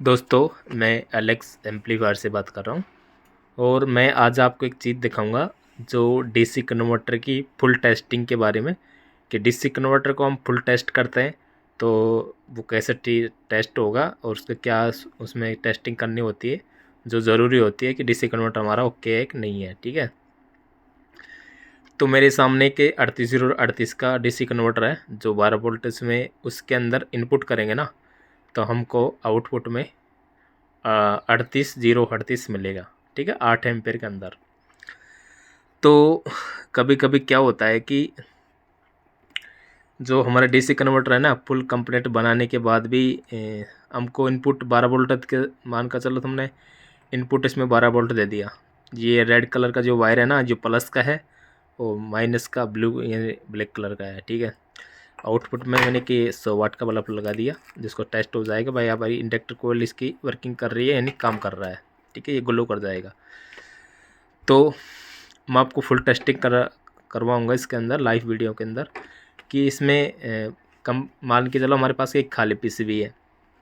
दोस्तों, मैं Alex amplifier से बात कर रहा हूँ और मैं आज आपको एक चीज़ दिखाऊंगा जो डीसी कन्वर्टर की फुल टेस्टिंग के बारे में कि डीसी कन्वर्टर को हम फुल टेस्ट करते हैं तो वो कैसे टेस्ट होगा और उसका क्या उसमें टेस्टिंग करनी होती है जो ज़रूरी होती है कि डीसी कन्वर्टर हमारा ओके है कि नहीं है। ठीक है, तो मेरे सामने के 3838 का डीसी कन्वर्टर है जो 12 वोल्टेज में उसके अंदर इनपुट करेंगे ना तो हमको आउटपुट में 38 मिलेगा। ठीक है, 8 एम्पेयर के अंदर। तो कभी कभी क्या होता है कि जो हमारा डीसी कन्वर्टर है ना फुल कंप्लीट बनाने के बाद भी हमको इनपुट 12 वोल्ट के मान का चलो तुमने इनपुट इसमें 12 वोल्ट दे दिया। ये रेड कलर का जो वायर है ना जो प्लस का है वो माइनस का ब्लू यानी ब्लैक कलर का है। ठीक है, आउटपुट में मैंने कि 100 वाट का बल्ब लगा दिया जिसको टेस्ट हो जाएगा भाई हमारी इंडक्टर कोयल इसकी वर्किंग कर रही है यानी काम कर रहा है। ठीक है, ये ग्लो कर जाएगा। तो मैं आपको फुल टेस्टिंग करवाऊँगा इसके अंदर लाइव वीडियो के अंदर कि इसमें कम मान के चलो हमारे पास एक खाली पीसीबी है।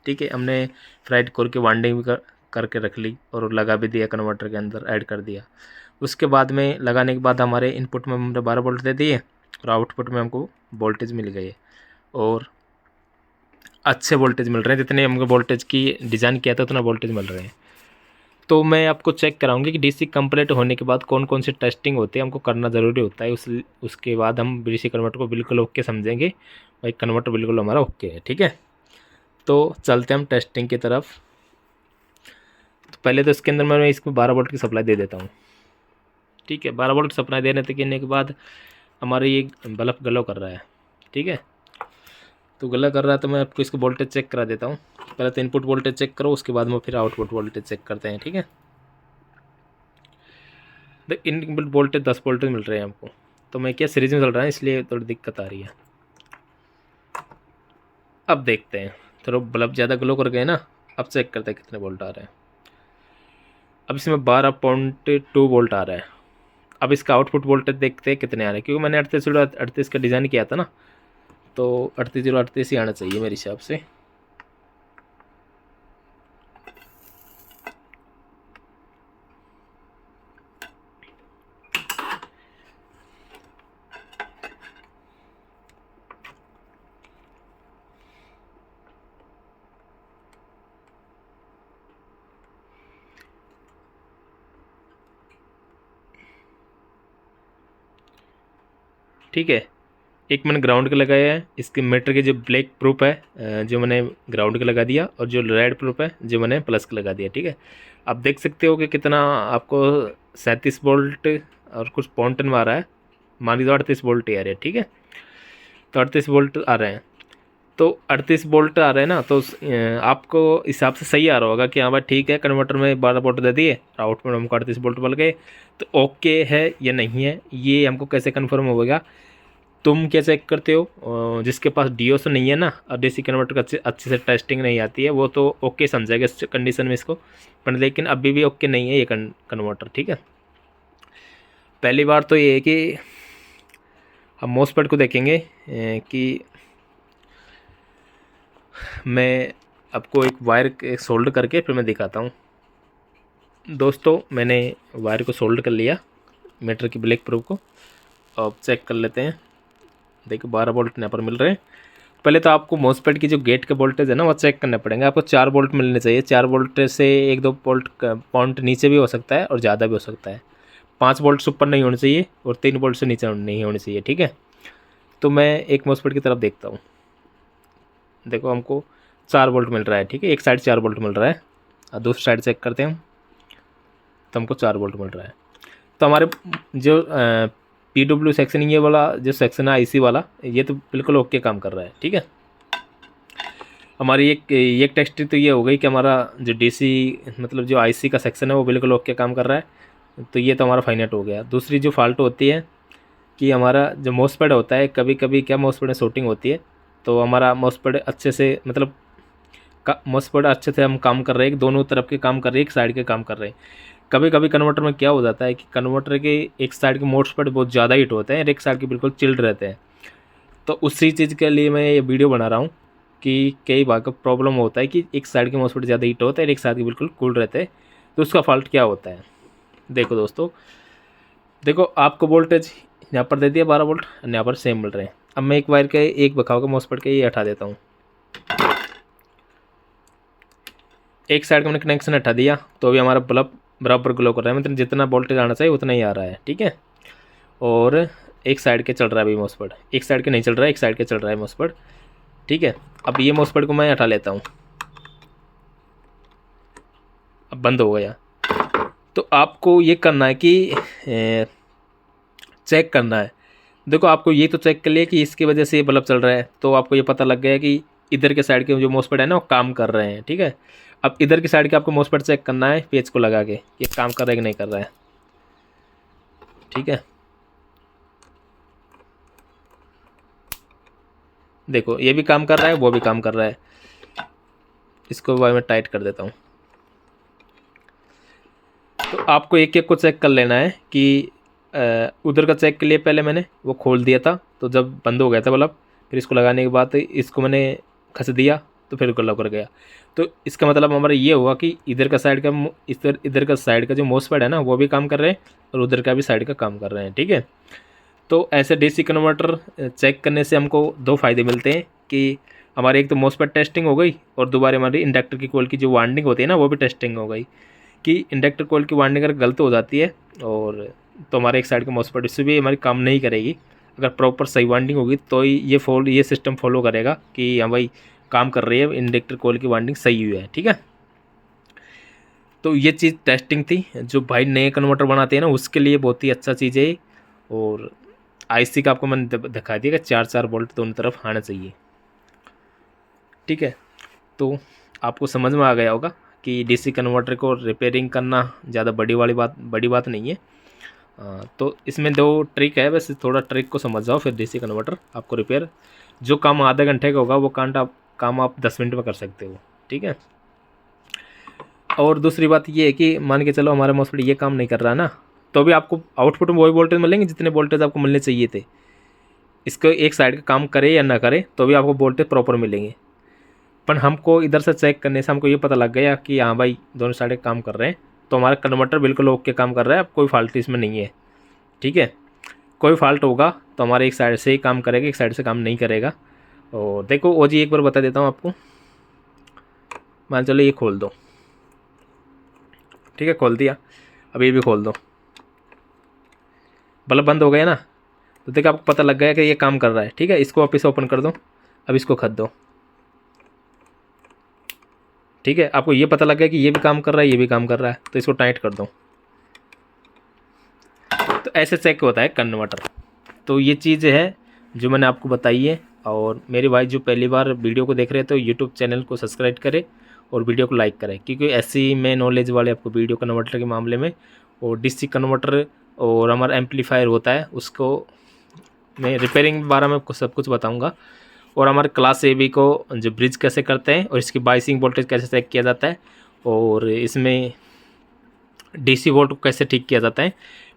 ठीक है, हमने फ्राइड कोर की वाइंडिंग भी करके रख ली और लगा भी दिया, कन्वर्टर के अंदर ऐड कर दिया। उसके बाद में लगाने के बाद हमारे इनपुट में हमने 12 वोल्ट दे दिए और आउटपुट में हमको वोल्टेज मिल गई है और अच्छे वोल्टेज मिल रहे हैं। जितने हमको वोल्टेज की डिज़ाइन किया था उतना वोल्टेज मिल रहे हैं। तो मैं आपको चेक कराऊंगी कि डीसी कंप्लीट होने के बाद कौन कौन सी टेस्टिंग होती है, हमको करना ज़रूरी होता है। उसके बाद हम डीसी कन्वर्टर को बिल्कुल ओके समझेंगे भाई कन्वर्टर बिल्कुल हमारा ओके है। ठीक है, तो चलते हम टेस्टिंग की तरफ। तो पहले तो इसके अंदर मैं इसको 12 वोल्ट की सप्लाई दे देता हूँ। ठीक है, 12 वोल्ट सप्लाई देने के बाद हमारे ये बल्ब ग्लो कर रहा है। ठीक है, तो गला कर रहा है तो मैं आपको इसको वोल्टेज चेक करा देता हूँ। पहले तो इनपुट वोल्टेज चेक करो, उसके बाद में फिर आउटपुट वोल्टेज चेक करते हैं। ठीक है, तो इनपुट वोल्टेज 10 वोल्टेज मिल रहे हैं हमको। तो मैं क्या सीरीज में चल रहा है इसलिए थोड़ी दिक्कत आ रही है। अब देखते हैं, थोड़ा बल्ब ज़्यादा ग्लो कर गए ना। अब चेक करते हैं कितने वोल्ट आ रहे हैं। अब इसमें 12.2 वोल्ट आ रहा है। अब इसका आउटपुट वोल्टेज देखते हैं कितने आ रहे हैं, क्योंकि मैंने 38 का डिज़ाइन किया था ना, तो 38 ही आना चाहिए मेरे हिसाब से। ठीक है, एक मैंने ग्राउंड का लगाया है। इसके मीटर के जो ब्लैक प्रूफ है जो मैंने ग्राउंड का लगा दिया और जो रेड प्रूफ है जो मैंने प्लस का लगा दिया। ठीक है, आप देख सकते हो कि कितना आपको 37 वोल्ट और कुछ पॉइंट में आ रहा है। मान लीजिए 38 वोल्ट ही आ रहे हैं। ठीक है, तो 38 वोल्ट आ रहे हैं। तो 38 वोल्ट आ रहे हैं ना, तो आपको हिसाब से सही आ रहा होगा कि हाँ भाई ठीक है, कन्वर्टर में 12 वोल्ट दे दिए, आउटपुट हमको 38 वोल्ट मिल गए। तो ओके है या नहीं है ये हमको कैसे कन्फर्म होगा? तुम क्या चेक करते हो? जिसके पास डीओस नहीं है ना और डीसी कन्वर्टर का अच्छे से टेस्टिंग नहीं आती है वो तो ओके समझेगा इस कंडीशन में इसको, पर लेकिन अभी भी ओके नहीं है ये कन्वर्टर। ठीक है, पहली बार तो ये है कि हम मोसपेट को देखेंगे कि मैं आपको एक वायर सोल्डर करके फिर मैं दिखाता हूँ। दोस्तों, मैंने वायर को सोल्डर कर लिया मीटर की ब्लैक प्रूफ को। अब चेक कर लेते हैं। देखो 12 वोल्ट यहाँ पर मिल रहे हैं। पहले तो आपको मॉसफेट की जो गेट का वोल्टेज है ना वो चेक करना पड़ेगा। आपको 4 वोल्ट मिलने चाहिए। 4 वोल्ट से 1-2 वोल्ट पॉइंट नीचे भी हो सकता है और ज़्यादा भी हो सकता है। 5 वोल्ट से ऊपर नहीं होनी चाहिए और 3 वोल्ट से नीचे नहीं होनी चाहिए। ठीक है, तो मैं एक मॉसफेट की तरफ देखता हूँ। देखो हमको 4 वोल्ट मिल रहा है। ठीक है, एक साइड 4 वोल्ट मिल रहा है और दूसरी साइड चेक करते हैं तो हमको 4 वोल्ट मिल रहा है। तो हमारे जो PW सेक्शन ये वाला जो सेक्शन है IC वाला ये तो बिल्कुल ओके काम कर रहा है। ठीक है, हमारी एक टेस्ट तो ये हो गई कि हमारा जो DC मतलब जो IC का सेक्शन है वो बिल्कुल ओके काम कर रहा है। तो ये तो हमारा फाइनट हो गया। दूसरी जो फॉल्ट होती है कि हमारा जो मॉसफेट होता है, कभी कभी क्या मॉसफेट में शॉर्टिंग होती है तो हमारा मॉसफेट अच्छे से मतलब मॉसफेट अच्छे से हम काम कर रहे हैं, दोनों तरफ के काम कर रहे हैं, एक साइड के काम कर रहे हैं। कभी कभी कन्वर्टर में क्या हो जाता है कि कन्वर्टर के एक साइड के मॉसफेट बहुत ज़्यादा हीट होते हैं और एक साइड के बिल्कुल चिल्ड रहते हैं। तो उसी चीज़ के लिए मैं ये वीडियो बना रहा हूँ कि कई बार का प्रॉब्लम होता है कि एक साइड के मॉस्फेट ज़्यादा हीट होता है और एक साइड के बिल्कुल कूल रहते हैं। तो उसका फॉल्ट क्या होता है, देखो दोस्तों, देखो आपको वोल्टेज यहाँ पर दे दिया 12 वोल्ट और यहाँ पर सेम मिल रहे हैं। अब मैं एक वायर के एक बखाव का मॉस्फेट के ये हटा देता हूँ। एक साइड का मैंने कनेक्शन हटा दिया तो अभी हमारा बल्ब बराबर ग्लो कर रहा है, मतलब जितना वोल्टेज आना चाहिए उतना ही आ रहा है, ठीक है। और एक साइड के चल रहा है अभी मॉस्फेट, एक साइड के नहीं चल रहा है, एक साइड के चल रहा है मॉस्फेट, ठीक है। अब ये मॉस्फेट को मैं हटा लेता हूँ, अब बंद हो गया। तो आपको ये करना है कि चेक करना है। देखो आपको ये तो चेक कर लिया कि इसकी वजह से ये बल्ब चल रहा है, तो आपको ये पता लग गया कि इधर के साइड के जो मॉस्फेट है ना वो काम कर रहे हैं, ठीक है। अब इधर की साइड के आपको मॉस्फेट चेक करना है पेज को लगा के ये काम कर रहा है कि नहीं कर रहा है, ठीक है। देखो ये भी काम कर रहा है, वो भी काम कर रहा है। इसको भाई मैं टाइट कर देता हूँ। तो आपको एक एक को चेक कर लेना है कि उधर का चेक के लिए पहले मैंने वो खोल दिया था तो जब बंद हो गया था बल्ब, फिर इसको लगाने के बाद इसको मैंने खस दिया तो फिर गला कर गया। तो इसका मतलब हमारा ये हुआ कि इधर का साइड का इधर का साइड का जो मॉस्फेट है ना वो भी काम कर रहे हैं और उधर का भी साइड का काम कर रहे हैं, ठीक है। तो ऐसे डीसी कन्वर्टर चेक करने से हमको दो फायदे मिलते हैं कि हमारे एक तो मॉस्फेट टेस्टिंग हो गई और दोबारा हमारी इंडक्टर की कोल की जो वाइंडिंग होती है ना वो भी टेस्टिंग हो गई कि इंडक्टर कोल की वाइंडिंग अगर गलत हो जाती है और तो हमारे एक साइड का मॉस्फेट इससे भी हमारी काम नहीं करेगी। अगर प्रॉपर सही वाइंडिंग होगी तो ही ये सिस्टम फॉलो करेगा कि हाँ भाई काम कर रही है, इंडक्टर कोल की वाइंडिंग सही हुई है, ठीक है। तो ये चीज़ टेस्टिंग थी, जो भाई नए कन्वर्टर बनाते हैं ना उसके लिए बहुत ही अच्छा चीज़ है। और आईसी का आपको मैंने दिखा दिया कि 4-4 वोल्ट दोनों तरफ आना चाहिए, ठीक है। तो आपको समझ में आ गया होगा कि डीसी कन्वर्टर को रिपेयरिंग करना ज़्यादा बड़ी बात नहीं है। तो इसमें दो ट्रिक है, बस थोड़ा ट्रिक को समझ जाओ फिर डीसी कन्वर्टर आपको रिपेयर, जो काम आधे घंटे का होगा वो काम आप 10 मिनट में कर सकते हो, ठीक है। और दूसरी बात ये है कि मान के चलो हमारा मॉस्फेट ये काम नहीं कर रहा ना, तो भी आपको आउटपुट में वही वोल्टेज मिलेंगे जितने वोल्टेज आपको मिलने चाहिए थे। इसको एक साइड का काम करे या ना करे तो भी आपको वोल्टेज प्रॉपर मिलेंगे। पर हमको इधर से चेक करने से हमको ये पता लग गया कि हाँ भाई दोनों साइड काम कर रहे हैं, तो हमारा कन्वर्टर बिल्कुल ओके काम कर रहा है, अब कोई फॉल्ट इसमें नहीं है, ठीक है। कोई फॉल्ट होगा तो हमारे एक साइड से ही काम करेगा, एक साइड से काम नहीं करेगा। और देखो वो जी एक बार बता देता हूँ आपको, मान चलो ये खोल दो, ठीक है, खोल दिया। अब ये भी खोल दो, बल्ब बंद हो गया ना, तो देखो आपको पता लग गया कि ये काम कर रहा है, ठीक है। इसको वापस ओपन कर दो, अब इसको खद दो, ठीक है। आपको ये पता लग गया कि ये भी काम कर रहा है, ये भी काम कर रहा है, तो इसको टाइट कर दो। तो ऐसे चेक होता है कन्वर्टर। तो ये चीज़ है जो मैंने आपको बताई है। और मेरे भाई जो पहली बार वीडियो को देख रहे हैं तो यूट्यूब चैनल को सब्सक्राइब करें और वीडियो को लाइक करें, क्योंकि ऐसी में नॉलेज वाले आपको वीडियो कन्वर्टर के मामले में और डीसी कन्वर्टर और हमारा एम्पलीफायर होता है उसको मैं रिपेयरिंग के बारे में सब कुछ बताऊँगा। और हमारे क्लास AB को जो ब्रिज कैसे करते हैं और इसकी बाइसिंग वोल्टेज कैसे चेक किया जाता है और इसमें DC वोल्ट को कैसे ठीक किया जाता है,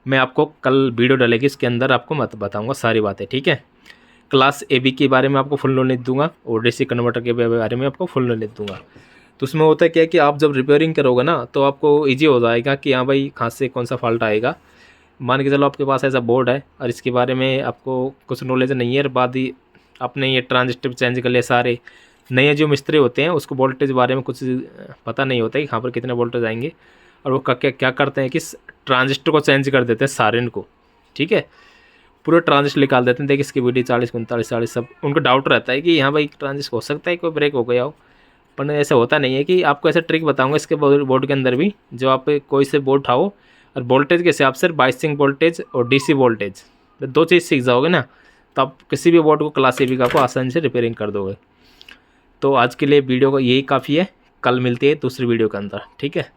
मैं आपको कल वीडियो डालेगी इसके अंदर आपको मत बताऊंगा सारी बातें, ठीक है। क्लास AB के बारे में आपको फुल नॉलेज दूंगा और DC कन्वर्टर के बारे में आपको फुल नॉलेज दूंगा। तो उसमें होता है क्या कि आप जब रिपेयरिंग करोगे ना तो आपको ईजी हो जाएगा कि हाँ भाई कहाँ से कौन सा फॉल्ट आएगा। मान के चलो आपके पास ऐसा बोर्ड है और इसके बारे में आपको कुछ नॉलेज नहीं है, बाद ही आपने ये ट्रांजिस्टर चेंज कर लिया, सारे नए जो मिस्त्री होते हैं उसको वोल्टेज बारे में कुछ पता नहीं होता है कि कहाँ पर कितने वोल्टेज आएंगे, और वो क्या करते हैं कि ट्रांजिस्टर को चेंज कर देते हैं सारे इनको, ठीक है। पूरे ट्रांजिस्टर निकाल देते हैं, देखिए इसकी VD 40 39 40 सब, उनको डाउट रहता है कि हाँ भाई ट्रांजिस्टर हो सकता है कोई ब्रेक हो गया हो, पर ऐसा होता नहीं है। कि आपको ऐसा ट्रिक बताऊंगा इसके बोर्ड के अंदर भी, जो आप कोई से बोर्ड उठाओ और वोल्टेज के हिसाब से बाइसिंग वोल्टेज और DC वोल्टेज दो चीज़ सीख जाओगे ना, तो आप किसी भी बोर्ड को क्लास AB का को आसानी से रिपेयरिंग कर दोगे। तो आज के लिए वीडियो को यही काफ़ी है, कल मिलती है दूसरी वीडियो के अंदर, ठीक है।